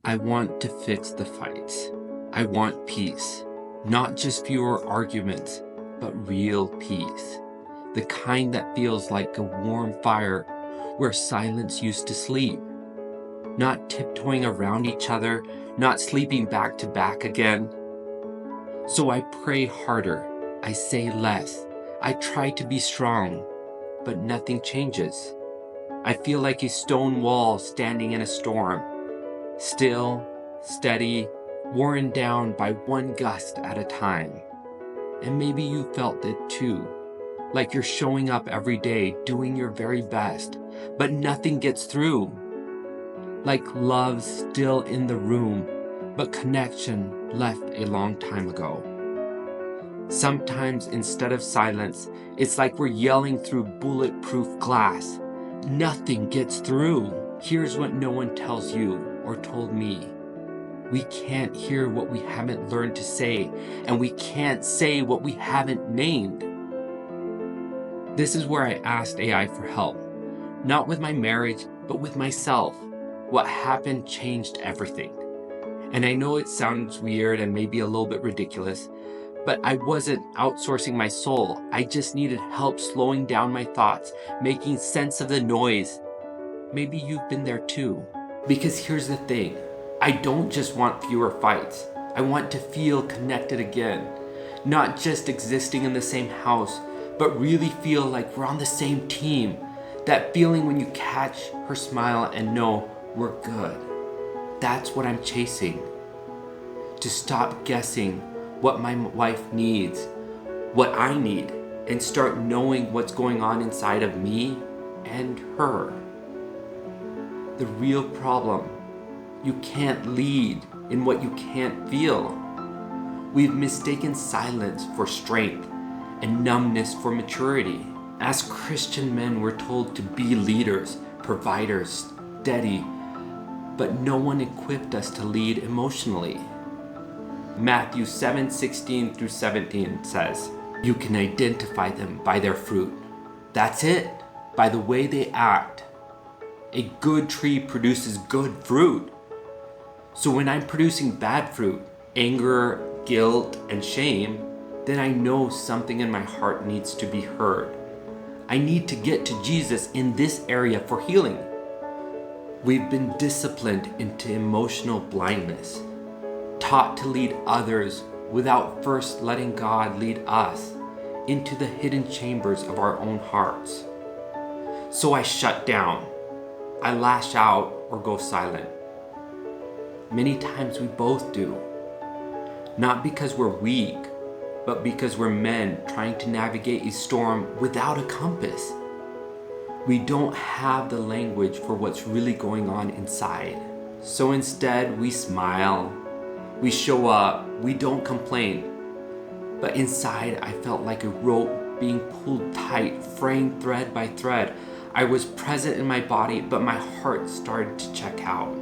I want to fix the fights. I want peace. Not just fewer arguments, but real peace. The kind that feels like a warm fire where silence used to sleep. Not tiptoeing around each other, not sleeping back to back again. So I pray harder. I say less. I try to be strong, but nothing changes. I feel like a stone wall standing in a storm. Still, steady, worn down by one gust at a time. And maybe you felt it too. Like you're showing up every day, doing your very best, but nothing gets through. Like love's still in the room, but connection left a long time ago. Sometimes instead of silence, it's like we're yelling through bulletproof glass. Nothing gets through. Here's what no one tells you or told me. We can't hear what we haven't learned to say, and we can't say what we haven't named. This is where I asked AI for help. Not with my marriage, but with myself. What happened changed everything. And I know it sounds weird and maybe a little bit ridiculous, but I wasn't outsourcing my soul. I just needed help slowing down my thoughts, making sense of the noise. Maybe you've been there too. Because here's the thing, I don't just want fewer fights. I want to feel connected again. Not just existing in the same house, but really feel like we're on the same team. That feeling when you catch her smile and know we're good. That's what I'm chasing. To stop guessing what my wife needs, what I need, and start knowing what's going on inside of me and her. The real problem, you can't lead in what you can't feel. We've mistaken silence for strength and numbness for maturity. As Christian men, we're told to be leaders, providers, steady, but no one equipped us to lead emotionally. Matthew 7:16 through 17 says, you can identify them by their fruit. That's it, by the way they act. A good tree produces good fruit. So when I'm producing bad fruit, anger, guilt, and shame, then I know something in my heart needs to be heard. I need to get to Jesus in this area for healing. We've been disciplined into emotional blindness, taught to lead others without first letting God lead us into the hidden chambers of our own hearts. So I shut down. I lash out or go silent. Many times we both do. Not because we're weak, but because we're men trying to navigate a storm without a compass. We don't have the language for what's really going on inside. So instead, we smile, we show up, we don't complain. But inside, I felt like a rope being pulled tight, fraying thread by thread. I was present in my body, but my heart started to check out.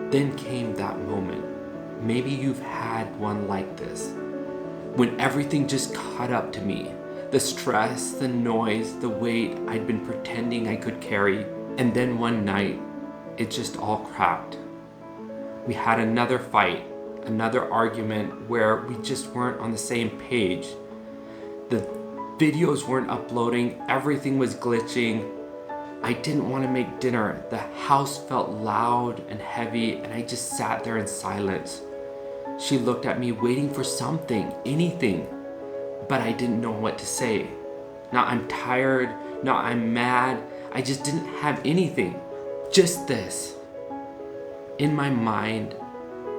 Then came that moment. Maybe you've had one like this. When everything just caught up to me. The stress, the noise, the weight I'd been pretending I could carry. And then one night, it just all cracked. We had another fight, another argument where we just weren't on the same page. The videos weren't uploading, everything was glitching. I didn't want to make dinner. The house felt loud and heavy, and I just sat there in silence. She looked at me waiting for something, anything, but I didn't know what to say. Not I'm tired, not I'm mad. I just didn't have anything. Just this. In my mind,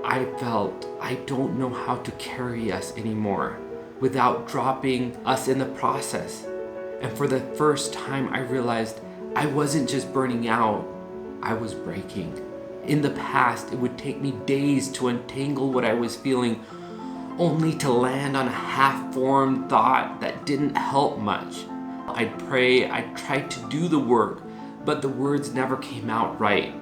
I felt I don't know how to carry us anymore without dropping us in the process. And for the first time, I realized I wasn't just burning out, I was breaking. In the past, it would take me days to untangle what I was feeling, only to land on a half-formed thought that didn't help much. I'd pray, I'd try to do the work, but the words never came out right.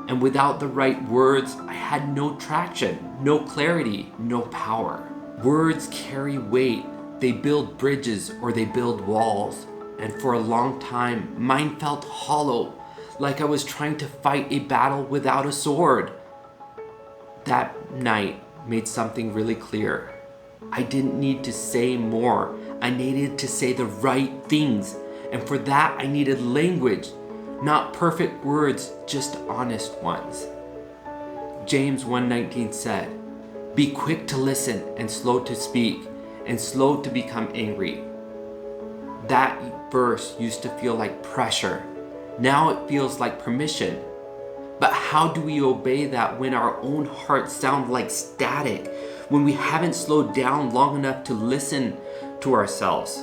And without the right words, I had no traction, no clarity, no power. Words carry weight. They build bridges or they build walls. And for a long time, mine felt hollow, like I was trying to fight a battle without a sword. That night made something really clear. I didn't need to say more. I needed to say the right things. And for that, I needed language, not perfect words, just honest ones. James 1:19 said, "Be quick to listen and slow to speak and slow to become angry." That verse used to feel like pressure. Now it feels like permission. But how do we obey that when our own hearts sound like static, when we haven't slowed down long enough to listen to ourselves?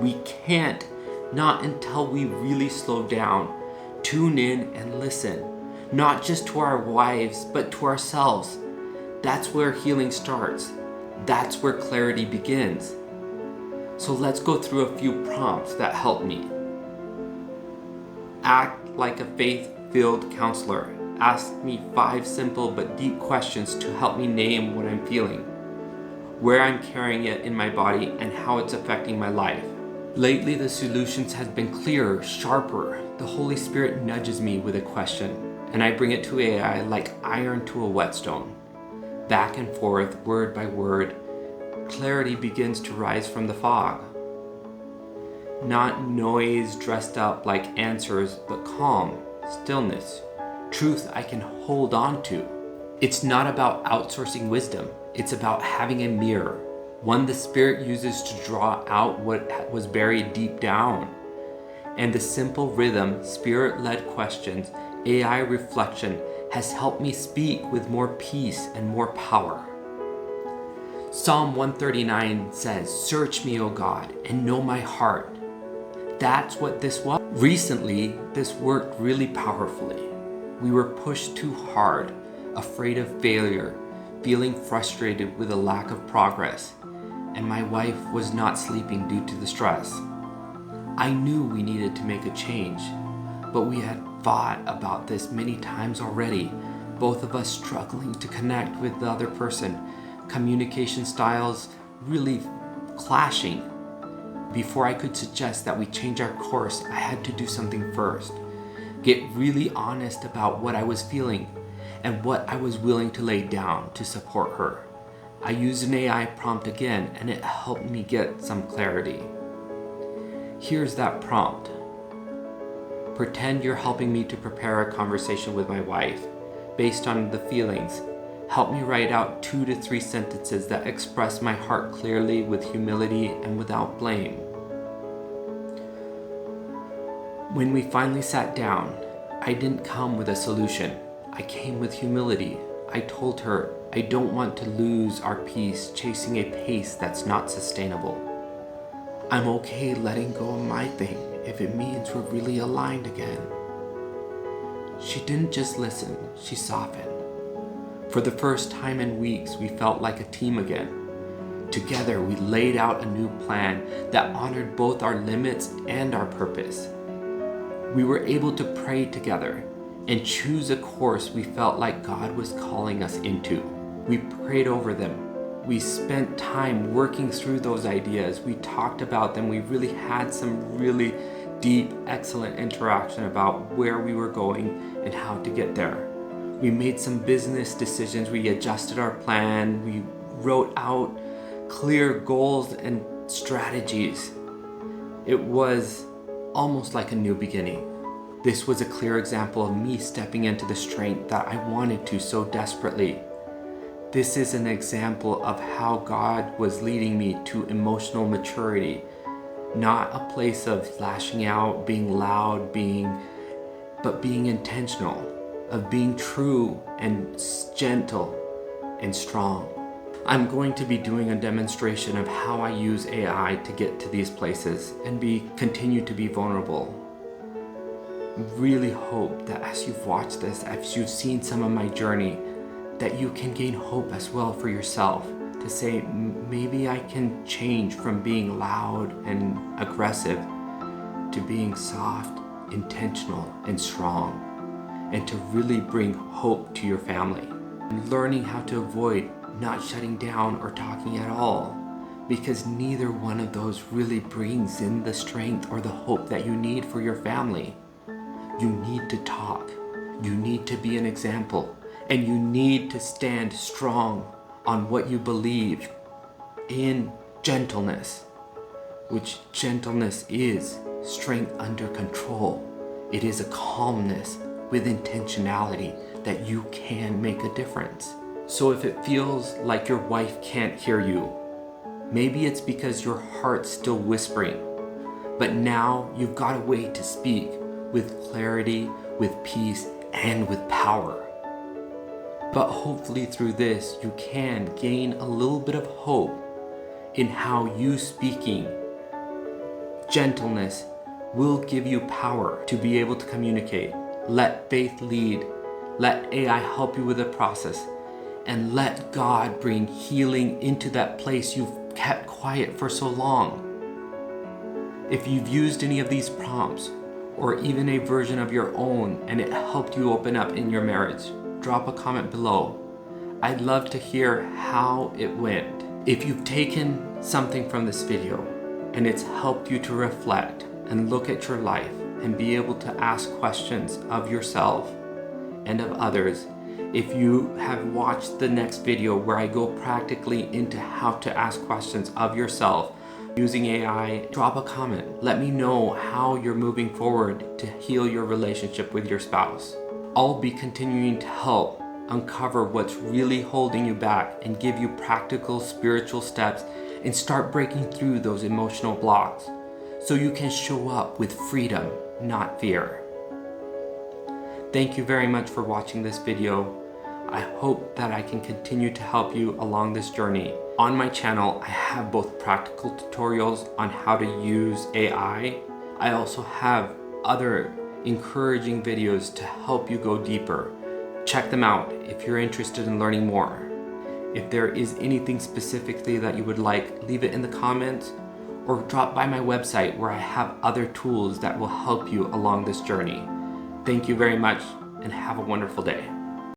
We can't, not until we really slow down, tune in and listen, not just to our wives, but to ourselves. That's where healing starts. That's where clarity begins. So let's go through a few prompts that help me. Act like a faith-filled counselor. Ask me 5 simple but deep questions to help me name what I'm feeling, where I'm carrying it in my body, and how it's affecting my life. Lately, the solutions have been clearer, sharper. The Holy Spirit nudges me with a question, and I bring it to AI like iron to a whetstone. Back and forth, word by word, clarity begins to rise from the fog. Not noise dressed up like answers, but calm, stillness, truth I can hold on to. It's not about outsourcing wisdom. It's about having a mirror, one the Spirit uses to draw out what was buried deep down. And the simple rhythm, Spirit-led questions, AI reflection has helped me speak with more peace and more power. Psalm 139 says, "Search me, O God, and know my heart." That's what this was. Recently, this worked really powerfully. We were pushed too hard, afraid of failure, feeling frustrated with a lack of progress, and my wife was not sleeping due to the stress. I knew we needed to make a change, but we had thought about this many times already, both of us struggling to connect with the other person, communication styles really clashing. Before I could suggest that we change our course, I had to do something first. Get really honest about what I was feeling and what I was willing to lay down to support her. I used an AI prompt again, and it helped me get some clarity. Here's that prompt. Pretend you're helping me to prepare a conversation with my wife. Based on the feelings, help me write out 2 to 3 sentences that express my heart clearly with humility and without blame. When we finally sat down, I didn't come with a solution. I came with humility. I told her I don't want to lose our peace chasing a pace that's not sustainable. I'm okay letting go of my thing if it means we're really aligned again. She didn't just listen, she softened. For the first time in weeks, we felt like a team again. Together, we laid out a new plan that honored both our limits and our purpose. We were able to pray together and choose a course we felt like God was calling us into. We prayed over them. We spent time working through those ideas. We talked about them. We really had some really deep, excellent interaction about where we were going and how to get there. We made some business decisions. We adjusted our plan. We wrote out clear goals and strategies. It was almost like a new beginning. This was a clear example of me stepping into the strength that I wanted to so desperately. This is an example of how God was leading me to emotional maturity, not a place of lashing out, being loud, but being intentional, of being true and gentle and strong. I'm going to be doing a demonstration of how I use AI to get to these places and continue to be vulnerable. Really hope that as you've watched this, as you've seen some of my journey, that you can gain hope as well for yourself to say, maybe I can change from being loud and aggressive to being soft, intentional, and strong, and to really bring hope to your family. And learning how to avoid not shutting down or talking at all, because neither one of those really brings in the strength or the hope that you need for your family. You need to talk. You need to be an example. And you need to stand strong on what you believe in gentleness, which gentleness is strength under control. It is a calmness with intentionality that you can make a difference. So if it feels like your wife can't hear you, maybe it's because your heart's still whispering, but now you've got a way to speak with clarity, with peace, and with power. But hopefully through this, you can gain a little bit of hope in how you speaking gentleness will give you power to be able to communicate. Let faith lead. Let AI help you with the process. And let God bring healing into that place you've kept quiet for so long. If you've used any of these prompts, or even a version of your own, and it helped you open up in your marriage, drop a comment below. I'd love to hear how it went. If you've taken something from this video and it's helped you to reflect and look at your life and be able to ask questions of yourself and of others, if you have watched the next video where I go practically into how to ask questions of yourself using AI, drop a comment. Let me know how you're moving forward to heal your relationship with your spouse. I'll be continuing to help uncover what's really holding you back and give you practical spiritual steps and start breaking through those emotional blocks so you can show up with freedom, not fear. Thank you very much for watching this video. I hope that I can continue to help you along this journey. On my channel, I have both practical tutorials on how to use AI. I also have other encouraging videos to help you go deeper. Check them out if you're interested in learning more. If there is anything specifically that you would like, leave it in the comments or drop by my website where I have other tools that will help you along this journey. Thank you very much and have a wonderful day.